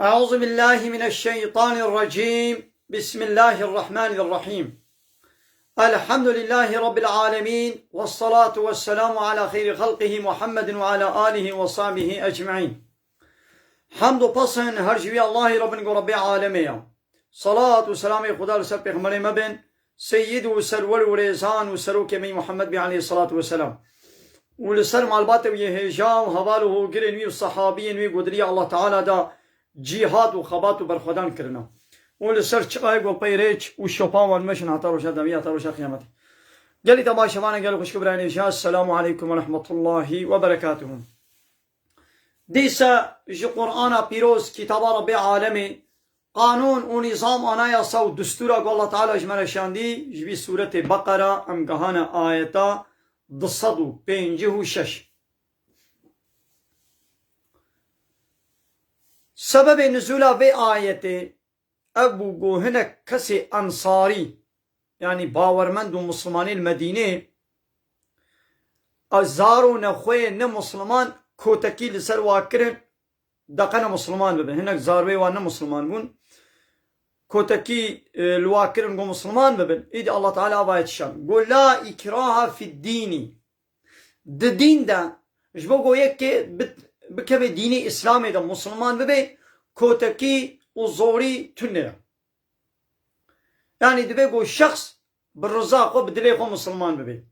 أعوذ بالله من الشيطان الرجيم. بسم الله الرحمن الرحيم. الحمد لله رب العالمين، والصلاة والسلام على خير خلقه محمد وعلى آله وصحبه أجمعين. حمد و پسند هر جوی الله رب العالمين. صلاة و سلام خدا لسر پیغمبر مبن سيد و سرور و ریزان و سروک می محمد بی علیه الصلاة والسلام و لسر معلبات و یهجا و حواله و گرنوی و صحابین و قدری الله تعالی دا جهاد و خبات و برخودان کرنا و لسر چقای گو پیریچ و شپان و المشن حتی روشا دمی حتی روشا قیامتی. گلی تماشوانه گلی خوشک برای نشاء. السلام علیکم و رحمت الله و برکاته. دیسا جو قرآن پیروز کتاب رب عالمی قانون و نظام آنایا سو دستورا گو الله تعالی جمرشاندی جوی سورت بقره امگهان آیتا 256. سبب نزول به آیت ابو گوهنک کسی انصاری یعنی باورمند و مسلمان المدینه ازارو نخوی نه مسلمان کوتکی لسر واکرن دقنا مسلمان ببن هنک زاروی وان مسلمان بون کوتکی الواکرن گو مسلمان ببن اید الله تعالی آبایت شان گو لا اکراه فی الدینی د دین دا جبو گو یک که بکه دینی اسلامی دا مسلمان ببه کوتکی و زوری تنه یعنی دبه گو شخص بالرزا خو بدلی خو مسلمان ببه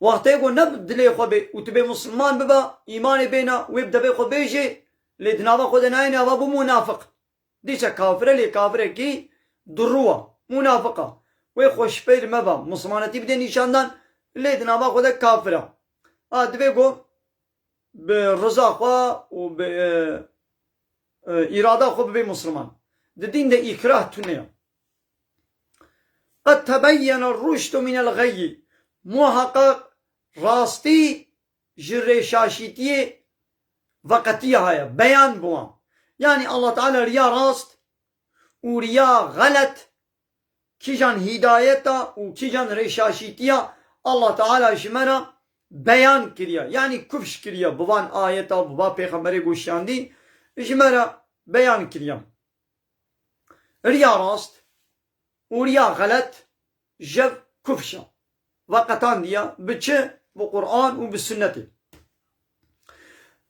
وقتی گو نب دلی خو به و تبه مسلمان ببه ایمان بینا ویب دبه خو بیجه لیدناوا خود ناینه و بو منافق دیچه کافره لی کافره کی دروه منافقه وی خوش پیر مبا مسلمانتی بده نشاندن لیدناوا خود کافره دبه گو به رضا خوا و به اراده خو به مسلمان د دین د اکراه تونه قد تبين الرشد من الغي محقق راستی جر شاشیتی وقتی های بیان بوام یعنی الله تعالی ریا راست و ریا غلط کی جان هدایتا و کی جان رشاشیتیا الله تعالی شمرا بیان کریه یعنی کفش کریه بوان آیتا بوا پیغمبر گوشاندی جمرا بیان کریه ریا راست و ریا غلط جب کفشا وقتان دیا بچه و قرآن و بسنتی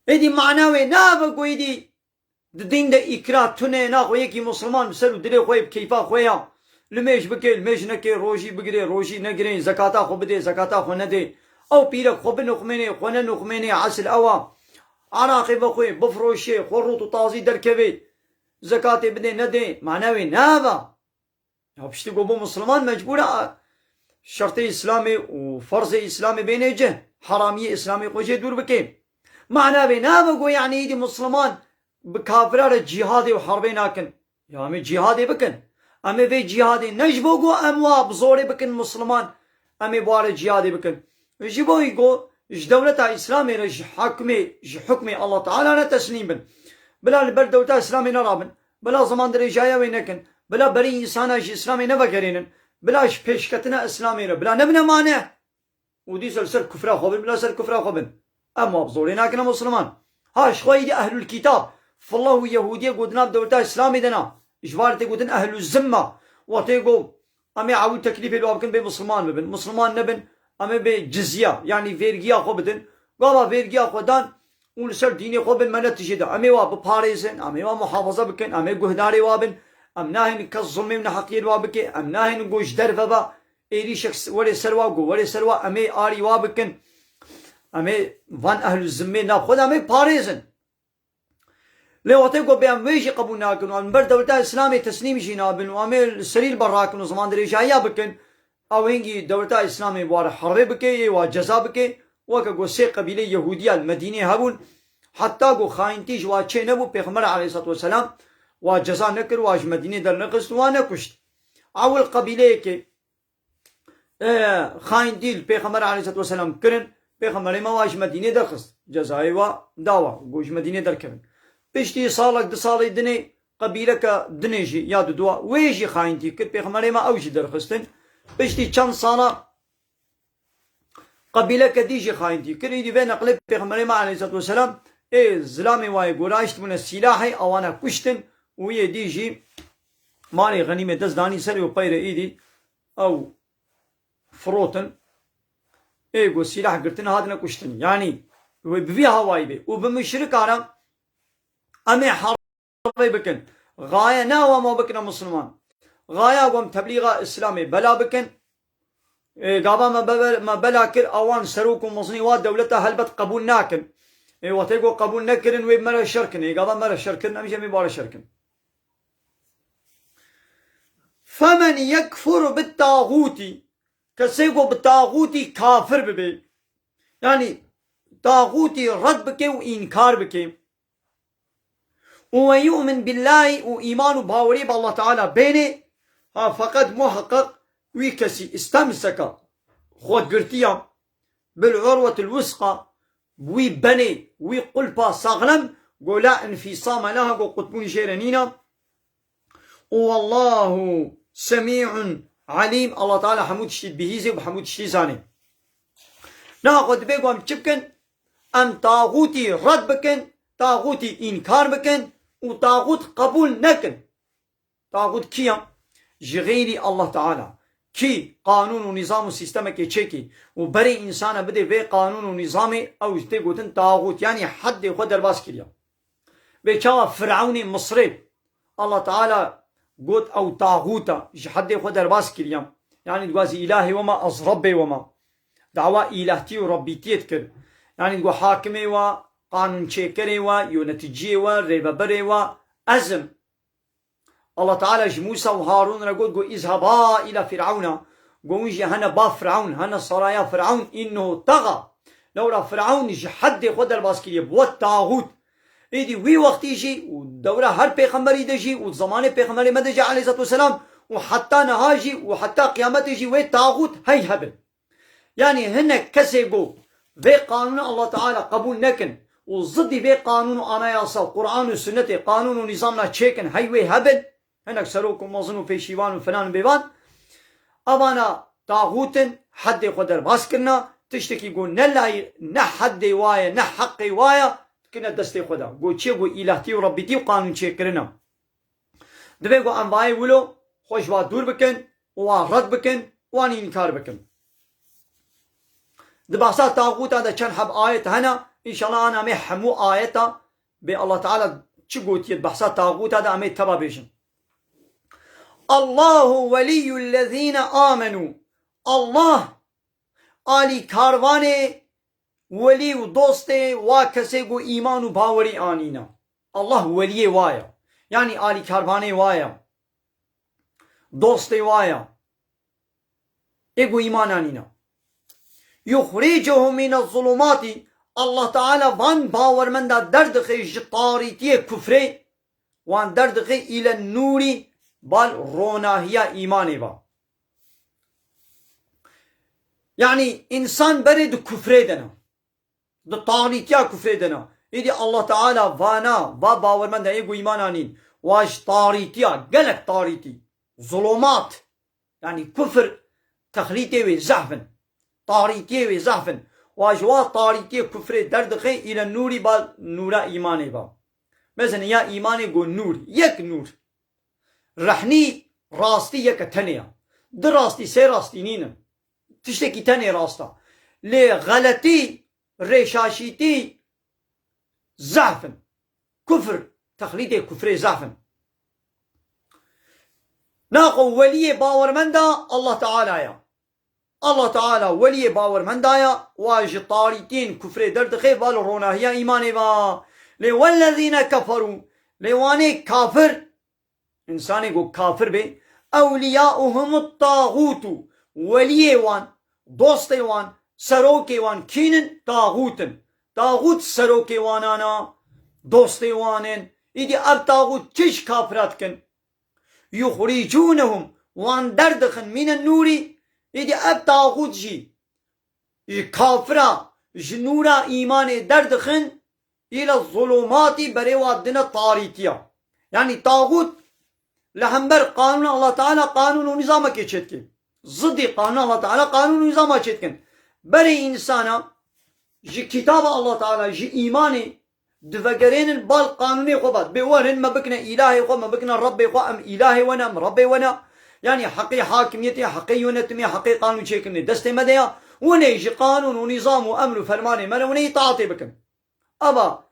ایدی معناوی نا بگوی دی دین دا اکراه تونه نا خوی یکی مسلمان بسر و دلی خوی بکیفا خویا لمیش بکی لمیش نکی روشی بگیره روشی نگیره زکاتا خو بده زکاتا خو نده او پیرک خو بنخمینه خو ننخمینه عسل اوا عراقی بخوی بفروشه خوروت و تازی درکوی زکات بده نده معناوی نابا پشتی گو بو مسلمان مجبوره شرط اسلامی و فرض اسلامی بینه جه حرامی اسلامی خوشه دور بکی معناوی نابا گو یعنی ایدی مسلمان بکافرار جهادی و حربی ناکن یا امی جهادی بکن امی وی جهادی نجبو گو امواب زوری بکن مسلمان امی بوار جهادی بکن جبوی گو دولت اسلامی را حکمی الله تعالی تسلیم بن بلا بر دولت اسلامی نرابن بلا زمان در جایه وی نکن بلا بری انسان اسلامی نبکرینن بلاش پیشکتنا اسلامی را بلا نبنه مانه و دی سر کفر خوبن بلا سر کفر خوبن اما بزوری ناکنه مسلمان هاش خویدی اهل الكتاب فالله و یهودیه گودنا دولت اسلامی دنا اجوارتی گودن اهل الزمه وقتی گو امی عود تکلیف الوا بکن به مسلمان ببن مسلمان نبن امی به جزیه یعنی vergiya خو بدن گاوا vergiya خودان اون سر دینی خو بن منت تجده امی وا بپاريزن امی وا محافظه بکن امی گهداری وابن ام ناهن كظلم من حقير وابك ام ناهن گوش درفبا ایری شخص ولی سروا گو ولی سروا امی آری وابکن امی وان اهل الزمه نا خود امی پاريزن لوقتی گو بیام ویجی قبول ناکن و بر دولت اسلامی تسلیم جنابن و امی سریل براکن و زمان در جایا بکن او هنگی دولت اسلامی وار حرب بکی و جزا بکی وکا گو سی قبیله یهودی المدینه هبون حتی گو خاینتیج و چه نبو پیغمبر علیه الصلاة والسلام و جزا نکر و اج مدینه در نقصد و نکشت اول قبیله که خاینتیل پیغمبر علیه الصلاة والسلام کرن پیغمبر ما و اج مدینه در خست جزای و داوا گوش مدینه در کرن پشتی سالک دو سالی دنی قبیله که دنی جی یاد دوا ویجی خاینتی کر پیغمبر ما اوجی در خستن پشتی چند سالا قبیله که دیجی خاینتی کر ایدی به نقل پیغمبر ما علیه الصلاة والسلام زلامي واي قراشت من السلاحي اوانا كشتن وهي ديجي مالي غنيمة دزداني سري وبايرة ايدي او فروتن قو السلاح قرتن هادنا كشتن يعني بفيها واي بي وبمشرك عرب امي حربي بكن غاية ناوى ما بكنا مسلمان غاية قوم تبليغ اسلامي بلا بكن قابا ما بلا كر اوان سروكم مصنيوات دولتها هلبت قبول ناكن وتيقو قبول نكرن ويب مرة شركن قابا مرة شركن امشي مبارا شركن فمن يكفر بالطاغوت كسيقو بالطاغوت كافر ببي يعني طاغوتي رد بكي وإنكار بكي ويؤمن بالله وإيمان باوري بالله تعالى بيني فقد محقق ويكسي استمسك خود قرتيا بالعروة الوثقى وي بني وي قلبا صغلم قولا انفصام لها قو قطبون شيرانينا والله سميع عليم الله تعالى حمود شتيد بهيزي وحمود شتيزاني ناخد بيقو ام تشبكن ام طاغوتي رد بكن طاغوتي انكار بكن وطاغوت قبول نكن طاغوت كيا جغيري الله تعالى كي قانون ونظام وسيستمك يتشكي وبري انسان بده في قانون ونظام او تيقوتن طاغوت يعني حد خد الباس كريا بيشاوا فرعوني مصري الله تعالى قلت او طاغوتا حد خد الباس كريا يعني تقازي الهي وما اصربي وما دعوة الهتي وربيتي تكر يعني تقول حاكمي و قانون شكري و يونتجي و ريببري و ازم الله تعالى موسى وهارون رقول اذهبا الى فرعون قويجي هنا با فرعون هنا صرايا فرعون انه طغى لولا فرعون حد خد الباسكية بو الطاغوت ايدي وي وقت يجي والدورة هر پیغمبر يجي والزمان پیغمبر مدجي عليه الصلاة والسلام وحتى نهاجي وحتى قيامت يجي وي طاغوت هي هبل يعني هنا كسيقو في قانون الله تعالى قبول نكن وضد في قانون انا ياسا قرآن وسنة قانون ونظامنا تشيكن هي وي هبل هناك سروكم مظنو في شيوان وفلان بيبان أبانا طاغوتن حد يقدر باسكرنا تشتكي يقول نلاي نحد وايا نحق وايا كنا دستي خدا قول چه قول إلهتي وربيتي وقانون چه كرنا دبي قول أنباي ولو خوش واد دور بكن ورد بكن وان إنكار بكن دباسا طاغوت هذا كان حب آية هنا إن شاء الله أنا محمو آية بي الله تعالى چه قوت يدبحسا طاغوت هذا أمي تبا بيشن الله ولي الذين آمنوا الله آلی کاروان ولی و دوست و کسی گو ایمان و باوری آنینا الله ولی وایا یعنی آلی کاروان وایا دوست وایا اگو ایمان آنینا یخرجهم من الظلمات الله تعالی وان باورمند درد خیش طاریتی کفره وان درد خیش الى النوری بال روناهية إيماني با يعني إنسان برد كفر دنا ده طاغيتيا كفر دنا إذا الله تعالى وانا باور من ده يقو إيمانانين واش طاغيتيا قلق طاغيتي ظلمات يعني كفر تخليتي وزعفن طاغيتي وزعفن واش وا طاغيتي كفر درد خي إلى النور بال نورا إيماني با مثلا يا إيماني قو نور يك نور رحني راستي يك تنيا در راستي سي راستي نينا تشتكي تاني راستا لي غلطي ريشاشيتي زعفن كفر تخليدي كفر زعفن ناقو ولي باور مندا الله تعالى يا الله تعالى ولي باور مندا يا واج طاريتين كفر درد خير بالرونا هي ايماني با لي والذين كفروا لواني كافر انساني گو كافر بي اولياؤهم الطاغوت ولي وان دوستي وان سروكي وان كينن طاغوتن طاغوت سروكي وانانا دوستي وانن ايدي اب طاغوت چش كافرات كن يخرجونهم وان دردخن من النوري ايدي اب طاغوت جي كافرا جنورا ايمان دردخن الى الظلمات بريوادنا طاريتيا يعني طاغوت لهمبر قانون الله تعالى قانون ونظامك يشتكي ضد قانون الله تعالى قانون ونظامه يشتكي بري إنسانا جي كتاب الله تعالى جي إيماني دفقرين البال قانوني خبات بورهن ما بكنا إلهي خو ما بكنا ربي خو أم إلهي وانا أم ربي وانا يعني حقي حاكميتي حقي يونتمي حقي قانون شيكني دستي مديا ونيجي قانون ونظام وأمر وفرماني منا وني تعاطي بكم أبا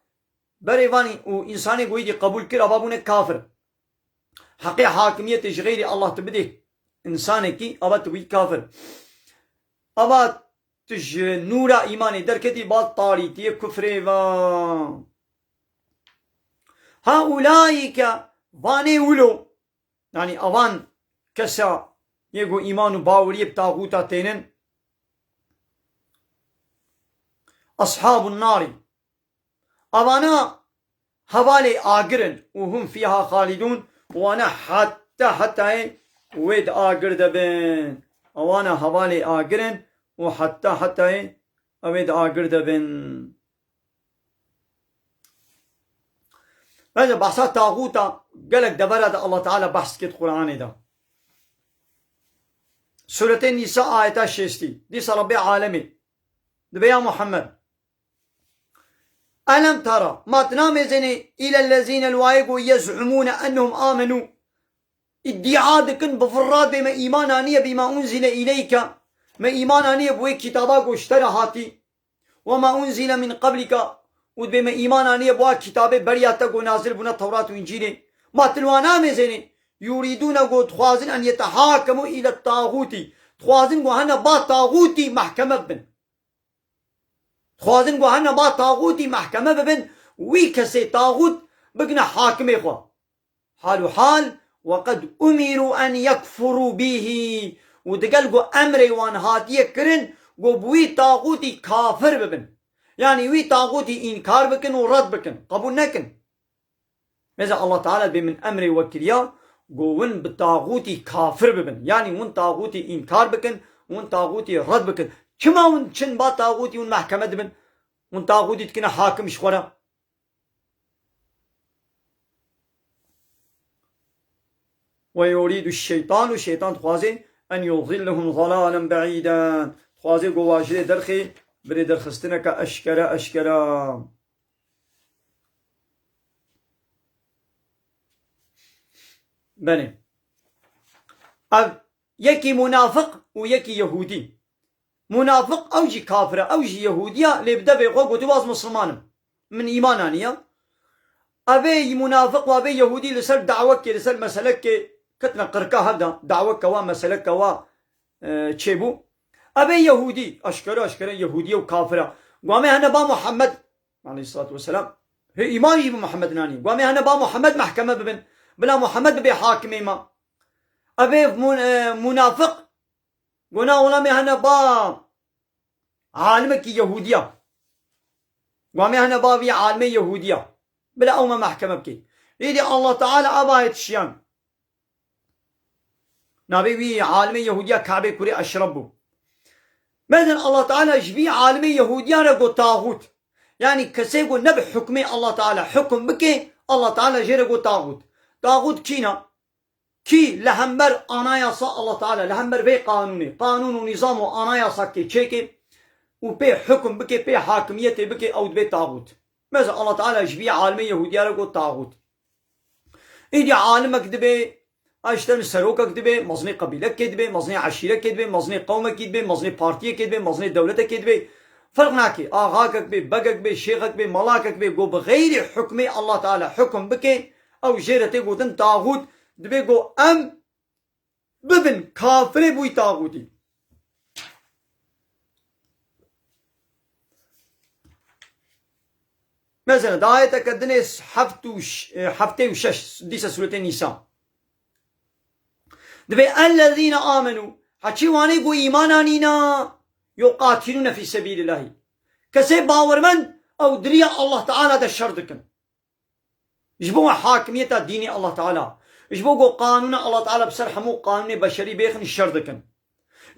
بريفاني وإنساني قويدي قبول كرا بابونا كافر حقي حاكميتي غيري الله تبدي إنساني كي أبا تبي كافر أبا تج نورا إيماني دركتي بات طاري تي كفري هؤلاء واني ولو يعني أوان كسا يقو إيمان باوري بتاغوتا تينن أصحاب النار أوانا حوالي آقرن وهم فيها خالدون وانا حتى ويد آقر دبن أوانا حوالي آقرن وحتى ويد آقر دبن هذا بحثات طاغوتا قالك دبرة الله تعالى بحث كت قرآني دا سورة النساء آية الشيستي دي ربي عالمي دبيا محمد ألم ترى ما تنامزني إلى الذين الوايقوا يزعمون أنهم آمنوا ادعادكن بفراد بما إيمانانية بما أنزل إليك ما إيمانانية بوي كتاباك واشترى هاتي وما أنزل من قبلك وبما إيمانانية بوا كتابه برياتك ونازل بنا توراة وإنجيل ما تلوانا مزني يريدون قد خوازن أن يتحاكموا إلى الطاغوت خوازن وهنا با طاغوتي محكمة بن خوازن وهنا با طاغوتي محكمة بن ويكسي طاغوت بقنا حاكم إخوة حال حال وقد أمروا أن يكفروا به ودقلقوا أمري وان هاتيه كرن وبوي طاغوتي كافر ببن يعني وي طاغوتي إنكار بكن ورد بكن قبول نكن ماذا الله تعالى بمن أمري وكريا قوون بطاغوتي كافر ببن يعني ون طاغوتي إنكار بكن ون طاغوتي رد بكن كما ون چن با طاغوتي ون محكمة بن ون طاغوتي تكنا حاكم شخورا ويريد الشيطان تخوازي أن يضلهم ضلالا بعيدا تخوازي قواجري درخي بري درخستنك أشكرا بني يكي منافق ويكي يهودي منافق أوجي كافرة أوجي يهودية ليبدأ بيقول قدواز مسلمان من إيمانانية أبي منافق وأبي يهودي لسر دعوك لسر مسلك كتنا قركا هذا دعوك ومسلك تشيبو أبي يهودي أشكرا يهودية وكافرة قوامي هنا با محمد عليه الصلاة والسلام هي إيماني بمحمد ناني قوامي هنا با محمد محكمة ببن بلا محمد ببي حاكمي ما أبي منافق قلنا ولامي هنا با عالمك يهودية قوامي هنا با بي عالمي يهودية بلا أوما محكمة بكي يدي الله تعالى أبايت الشيان نبي بي عالمي يهودية كعبي كوري أشربه مثلا الله تعالى جبي عالمي يهودية رقو طاغوت يعني كسيقو نبي حكمي الله تعالى حكم بكي الله تعالى جيرقو طاغوت كينا كي لهمبر أناياسا الله تعالى لهمبر بي قانون ونظام وأناياسا كي تشيكي وبي حكم بكي بي حاكميتي بكي أو بي طاغوت مثلا الله تعالى جبي عالمي يهودية رقو طاغوت إيدي عالمك دبي اشتن سروكك دبي مزني قبيلك كدبي مزني عشيرك كدبي مزني قومك كدبي مزني بارتيه كدبي مزني دولتك كدبي فرق ناكي آغاكك بي بقك بي شيخك بي ملاكك بي قو بغير حكمي الله تعالى حكم بكي او جيرتي قودن طاغوت دبي قو ام ببن كافر بوي طاغوتي مثلا دايتك الدنيس حفتي وشش ديسا سورة النساء دبي الذين آمنوا حكي واني قو إيمانانينا يقاتلون في سبيل الله كسي باورمن أو دريا الله تعالى دا الشردكن جبوا حاكمية ديني الله تعالى جبوا قانون الله تعالى بسرحمو قانون بشري بيخن الشردكن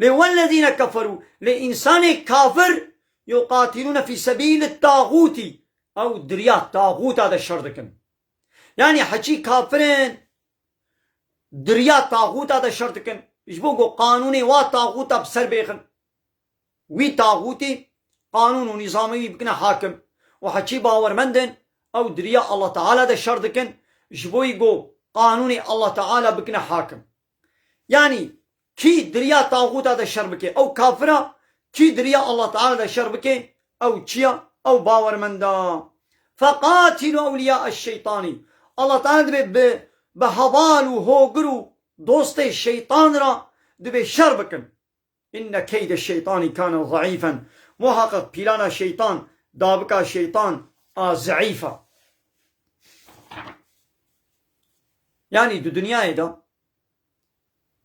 والذين كفروا لإنسان كافر يقاتلون في سبيل الطاغوت أو دريا طاغوت هذا الشردكن يعني حكي كافرين دريا طاغوت هذا شرطكن يجبوكو قانوني وا طاغوت بسر بيخن وي طاغوتي قانون ونظامي بكنا حاكم وحكي باور مندن او دريا الله تعالى دا شردكن جبوي جو قانوني الله تعالى بكنا حاكم يعني كي دريا طاغوت دا شربكي او كافرة كي دريا الله تعالى دا شربكي او تشيا او باور من دا فقاتلوا اولياء الشيطاني الله تعالى بهبال وهوغرو دوست الشيطان را دبي شربكن إن كيد الشيطان كان ضعيفا محقق بلانا شيطان دابكا شيطان ضعيفة يعني دو دنيا دا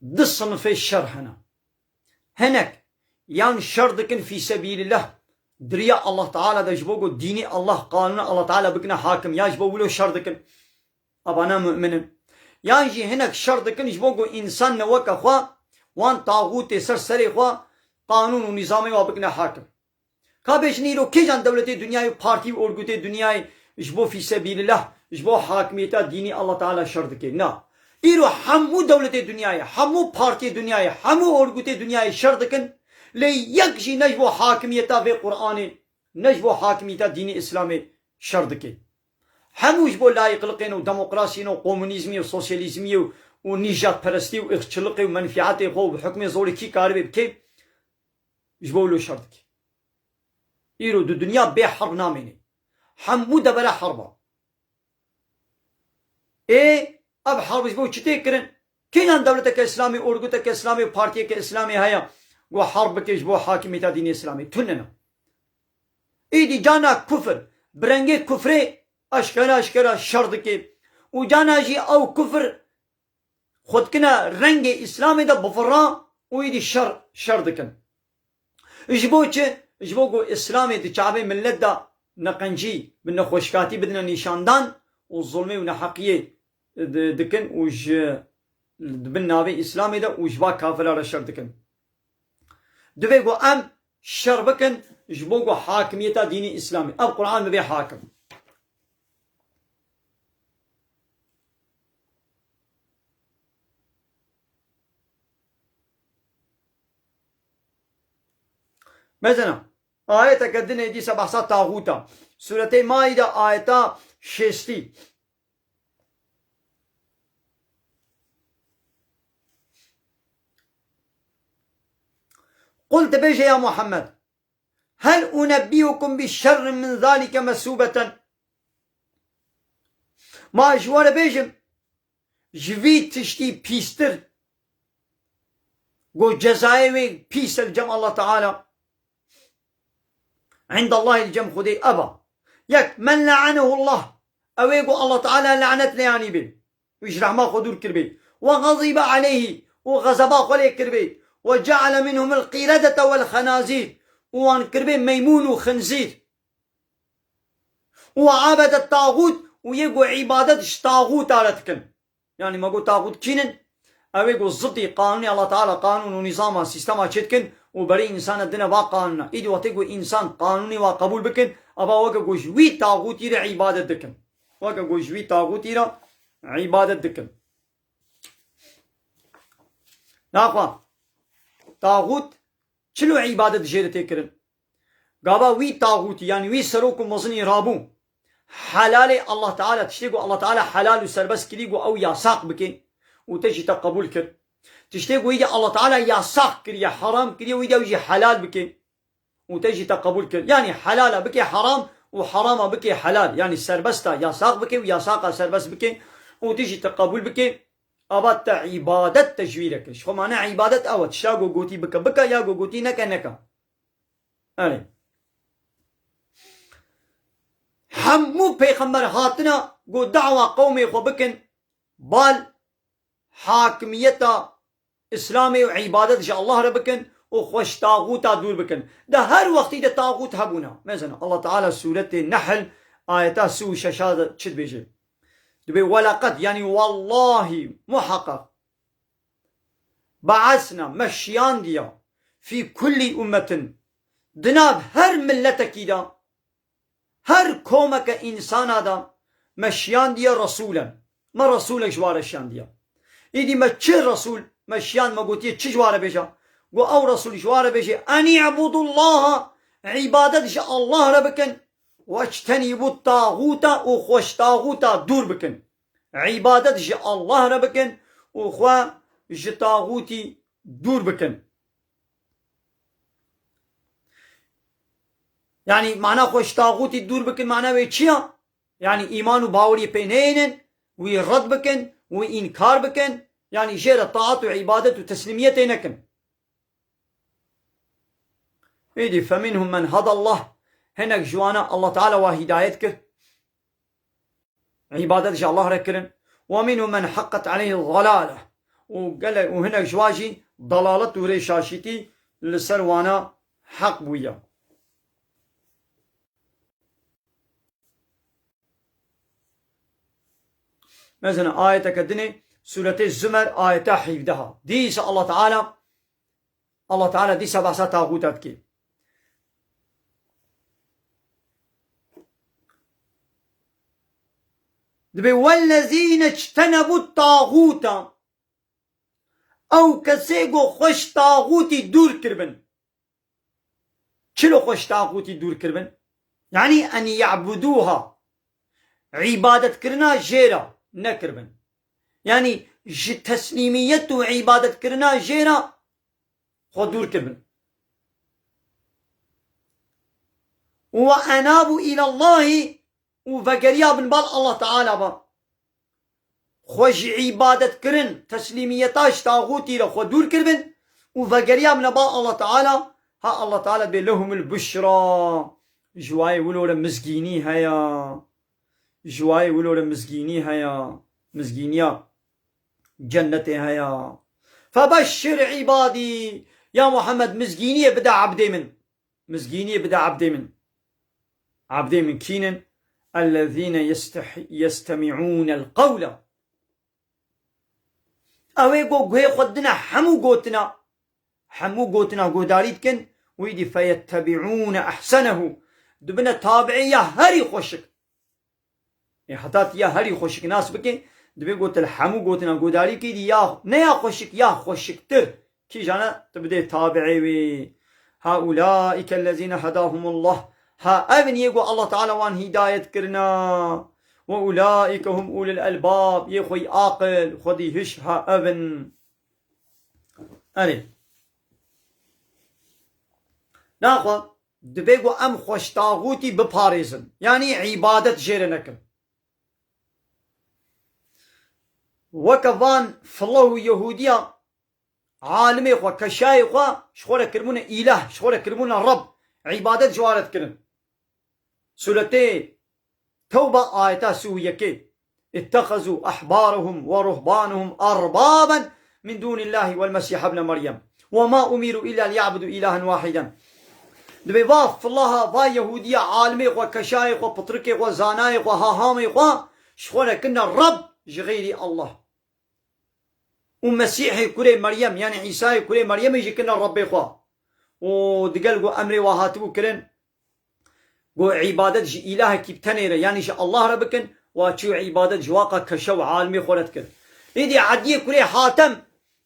دي صنف الشر هناك يعني شردكن في سبيل الله دريا الله تعالى دا جبوغو ديني الله قانون الله تعالى بكنا حاكم يا جبوغو شردكن أبانا مؤمن يعني هناك شردكن جبوغو إنسان نوكا خوا وان طاغوت سرسري خوا قانون ونظامي وابكنا حاكم كابش نيرو كي جان دولة دنيا بارتي وارغوت دنيا جبو في سبيل الله جبو حاكمية ديني الله تعالى شردكي نا إيرو حمو دولة دنيا حمو بارتي دنيا حمو ارغوت دنيا شردكن لي يكجي نجبو حاكمية في قرآن نجبو حاكمية ديني إسلامي شردكي حمو جبو لايق لقين وديمقراطية وكومونيزمي وسوسياليزمي ونيجات برستي واختلقي ومنفعاتي خو بحكم زوري كي كاربي بكي جبو له شردكي إيرو دو دنيا بي حرب ناميني حمو دبلا حربا إيه أب حرب جبو چتي كرن كينان دولتك إسلامي أرغوتك إسلامي بارتيك إسلامي هيا و حربك جبو حاكمية دين إسلامي تننا إيدي جانا كفر برنگي كفري أشكرا شردكي و جانا جي أو كفر خود كنا رنگ إسلامي دا بفران و إيدي شردكن جبو چه جبو گو اسلامي دي چاوه ملت دا نقنجي من نخوشكاتي بدنا نشاندان و ظلمي و نحقية دكن وج بالناوي اسلامي دا وجبا كافر على شر دكن دوي گو ام شر بكن جبو گو حاكمية ديني اسلامي اب قرآن ببي حاكم مثلا آية كدنا دي سبع سات طاغوتا سورة مائدة آية شستي قلت بيجي يا محمد هل أنبئكم بالشر من ذلك مسوبة ما جوار بيجم جويت تشتي بيستر قو جزائي بيستر جمع الله تعالى عند الله الجم خدي أبا يك من لعنه الله أو يقول الله تعالى لعنت لياني بي ويشرح ما خدور كربي وغضب عليه وغضبا خلي كربي وجعل منهم القردة والخنازير وان كربي ميمون وخنزير وعبد الطاغوت ويقول عبادة طاغوت على تكن يعني ما قول طاغوت كينن أو يقول ضدي قانوني الله تعالى قانون ونظام سيستما تشتكن وبري إنسان الدنيا باقاننا إيدي واتقو إنسان قانوني وقبول بكن أبا وقا قوشوي طاغوتي را عبادة دكن وقا قوشوي طاغوتي را عبادة دكن ناقوا طاغوت چلو عبادة جيرة تكرن قابا وي طاغوتي يعني وي سروكو مصني رابو حلال الله تعالى تشتيقو الله تعالى حلال وسربس كليقو أو ياساق بكن وتجي تقبول كر تشتيقو يجي الله تعالى ياساق كر يا حرام كر ويجي ويجي حلال بكن وتجي تقبول كر يعني حلال بكي حرام وحرام بكي حلال يعني سربستا ياساق بكي وياساق سربس بكي وتجي تقبول بكي أبات عبادة تجويرك شو معنى عبادة أو تشاقو قوتي بكا بكا يا قوتي نكا نكا أني حمو بيخمر هاتنا قو دعوة قومي خو بكن بال حاكمية إسلامي وعبادة شاء الله ربكن وخوش طاغوتا دور بكن ده هر وقت ده طاغوت هبونا مثلا الله تعالى سورة النحل آيات سو شاشة شد بيجي دبي ولقد يعني والله محقق بعثنا مشيان ديا في كل أمة دناب هر ملتك دا هر كومك إنسان دا مشيان ديا رسولا ما رسولك جوار الشان ديا إيدي ما تشي رسول مشيان ما قلت تشي جوار بيجا و أو رسول جوار بيجي أن يعبدوا الله عبادة الله ربكن واجتنبوا الطاغوت وخوش طاغوتا دور بكن عبادت جي الله ربكن وخوا جي طاغوتي دور بكن يعني معناه خوش طاغوتي دور بكن معناه ويتشيا يعني ايمان وباوري بينين ويرد بكن وإنكار بكن يعني جير الطاعات وعبادت وتسليمية نكن إيدي فمنهم من هدى الله هناك جوانا الله تعالى وهدايتك عبادت الله ركرن ومنهم من حقت عليه الضلالة وهناك جواجي ضلالة وريشاشتي لسروانا حق بويا مثلا آية كدني سورة الزمر آية حفظها ديس الله تعالى ديس بحثة تاغوتات كي دبي والذين اجتنبوا الطاغوت او كسيغو خوش طاغوتي دور كربن چلو خوش طاغوتي دور كربن يعني ان يعبدوها عبادت كرنا جيرا نكربن يعني تسليمية وعبادة كرنا جيرا خدور كربن وأنابوا إلى الله وفقريا بن بال الله تعالى با خوش عبادة كرن تسليميتاش تاغوتي لخدور كربن وفقريا بن بال الله تعالى ها الله تعالى بلهم البشرى جواي ولولا مسكيني هيا جواي ولولا مسكيني هيا مسكينيا جنتي هيا فبشر عبادي يا محمد مسكينية بدا عبدي من مسكينية بدا عبدي من كينن الذين يستمعون القول اوي قوي خدنا حمو قوتنا قوداريت كن ويدي فيتبعون احسنه دبنا تابعية هري خوشك حتى يا هري خوشك ناس بكن دبي قلت الحمو قوتنا قوداري كي دي يا نيا خوشك يا خوشك تر كي جانا تبدي تابعي وي هؤلاء الذين هداهم الله ها ابن يقول الله تعالى وان هداية كرنا وأولئك هم أولي الألباب يخوي عاقل خدي هش ها ابن أني ناخذ دبي قو أم خوش طاغوتي بباريزن يعني عبادة جيرنكم وكفان فالله يهوديا عالمي وكشاي شخورة كرمونا إله شخورة كرمونا رب عبادة جوارت كرم سورة توبة آية سوية اتخذوا أحبارهم ورهبانهم أربابا من دون الله والمسيح ابن مريم وما أمروا إلا ليعبدوا إلها واحدا دبي باف الله با يهوديا عالمي وكشاي وبطركي وزاناي وهاهامي شخورة كنا رب غير الله ومسيحي كوري مريم يعني عيسى كوري مريم يجي كنا ربي خوا ودقل قو أمري وهاتبو كرن قو عبادة جي إله كيب تنيرا يعني جي الله ربكن وشو عبادة جواقا كشو عالمي خورت كرن إيدي عدية كوري حاتم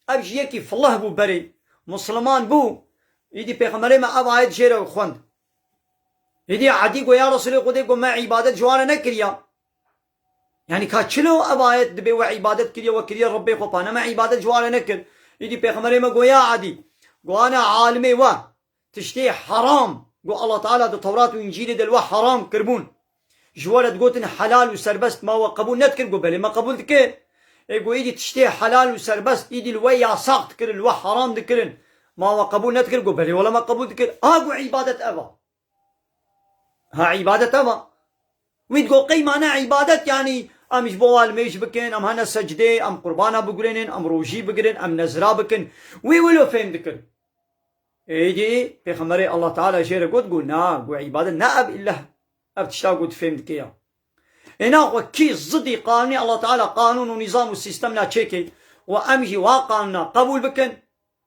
أبجي يكي فالله بو بري مسلمان بو إيدي بيغمري ما أبعاد جيرا وخوند إيدي عدي قو يا رسولي قو دي قو ما عبادة جوانا نكريا يعني كاتشلو أبايت دبي وعبادة كريا وكريا ربي خبانا ما عبادة جوالا نكر يدي بيغمري ما قويا عادي قوانا عالمي تشتي حرام قو الله تعالى دو توراة وإنجيل دلوا حرام كربون جوالا تقوتن حلال وسربست ما هو قبول نتكر قو بلي ما قبول تكر قو يدي تشتي حلال وسربست يدي الويا ساق تكر الوا حرام تكرن ما هو قبول نتكر قو بلي ولا ما قبول تكر قو عبادة أبا ها عبادة أبا ويتقول قيمانا عبادة يعني ام جبوال ميش بكن ام هنا سجدة ام قربانا بقرين ام روجي بقرين ام نزرا بكن ويولو فهم دكن ايجي بيخمري الله تعالى شير قد نا قو عبادة نا اب إلا اب تشتا قد فهم دكيا هنا قو كي زدي قانوني الله تعالى قانون ونظام وسيستمنا تشيكي وامجي واقعنا قبول بكن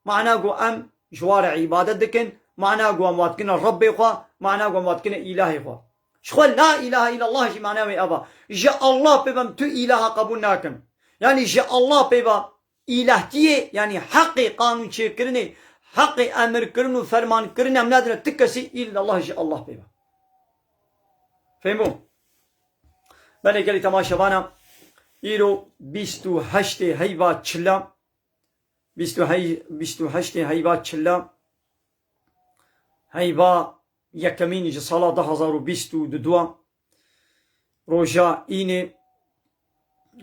معنا قو ام جوار عبادة دكن معنا قو امواتكنا ربي خوا معنا قو امواتكنا إلهي خوا شخول لا إله إلا الله شي معناه أبا جاء الله بيبا تو إله قبول ناكم يعني جاء الله بيبا إلهتيه يعني حقي قانون شيء كرني حقي أمر كرنو فرمان كرني أمنادنا تكسي إلا الله جاء الله بيبا فهمو بله گلی تماشا بانا ایرو 28 هیوا چلا 28 هیوا چلا هیوا یکمین جه سالا 2022 روژا اینه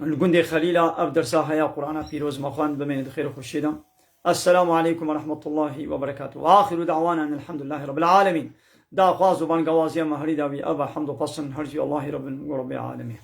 الگند خلیلا اب درسا هيا قرآن پیروز مخوان بمين خير خوشيدم. السلام عليكم ورحمة الله وبركاته. وآخر دعوانا أن الحمد لله رب العالمين. دا خواز وبان قوازيا مهري داوي أبا حمد وقصن هرجي الله رب العالمين.